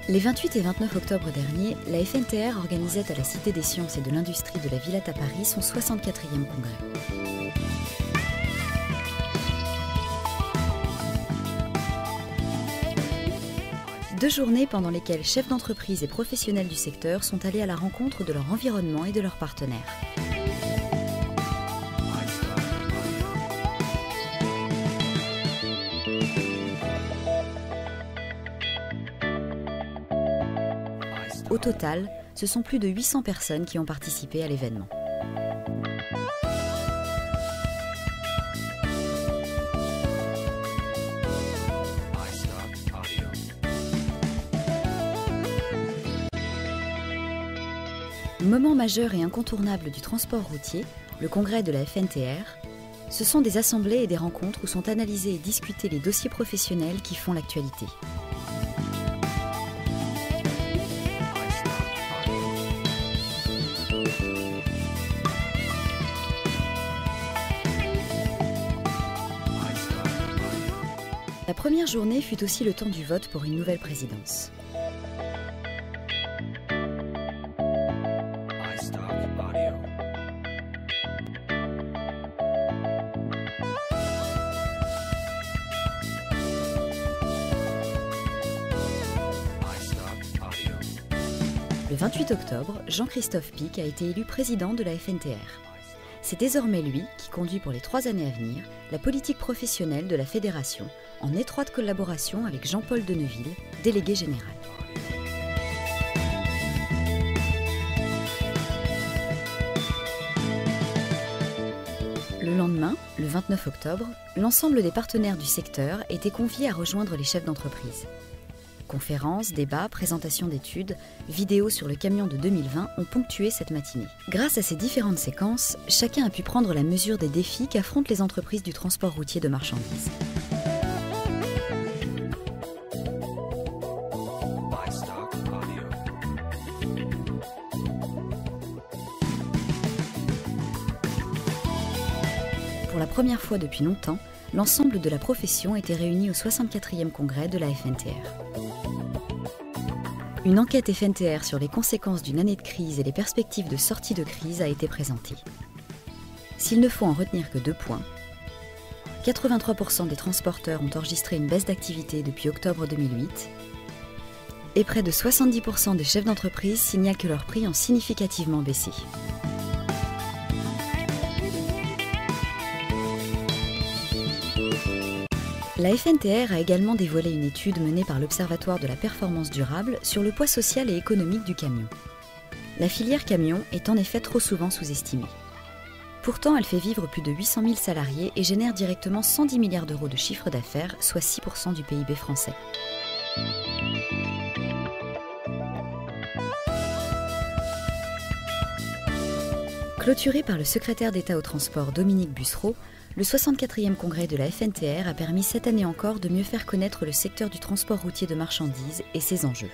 Les 28 et 29 octobre dernier, la FNTR organisait à la Cité des Sciences et de l'Industrie de la Villette à Paris son 64e congrès. Deux journées pendant lesquelles chefs d'entreprise et professionnels du secteur sont allés à la rencontre de leur environnement et de leurs partenaires. Au total, ce sont plus de 800 personnes qui ont participé à l'événement. Moment majeur et incontournable du transport routier, le congrès de la FNTR, ce sont des assemblées et des rencontres où sont analysés et discutés les dossiers professionnels qui font l'actualité. La première journée fut aussi le temps du vote pour une nouvelle présidence. Le 28 octobre, Jean-Christophe Pic a été élu président de la FNTR. C'est désormais lui qui conduit pour les 3 années à venir la politique professionnelle de la fédération, en étroite collaboration avec Jean-Paul Deneville, délégué général. Le lendemain, le 29 octobre, l'ensemble des partenaires du secteur étaient conviés à rejoindre les chefs d'entreprise. Conférences, débats, présentations d'études, vidéos sur le camion de 2020 ont ponctué cette matinée. Grâce à ces différentes séquences, chacun a pu prendre la mesure des défis qu'affrontent les entreprises du transport routier de marchandises. Pour la première fois depuis longtemps, l'ensemble de la profession était réuni au 64e congrès de la FNTR. Une enquête FNTR sur les conséquences d'une année de crise et les perspectives de sortie de crise a été présentée. S'il ne faut en retenir que 2 points, 83% des transporteurs ont enregistré une baisse d'activité depuis octobre 2008 et près de 70% des chefs d'entreprise signalent que leurs prix ont significativement baissé. La FNTR a également dévoilé une étude menée par l'Observatoire de la performance durable sur le poids social et économique du camion. La filière camion est en effet trop souvent sous-estimée. Pourtant, elle fait vivre plus de 800 000 salariés et génère directement 110 milliards d'euros de chiffre d'affaires, soit 6% du PIB français. Clôturé par le secrétaire d'État au transport Dominique Bussereau, le 64e congrès de la FNTR a permis cette année encore de mieux faire connaître le secteur du transport routier de marchandises et ses enjeux.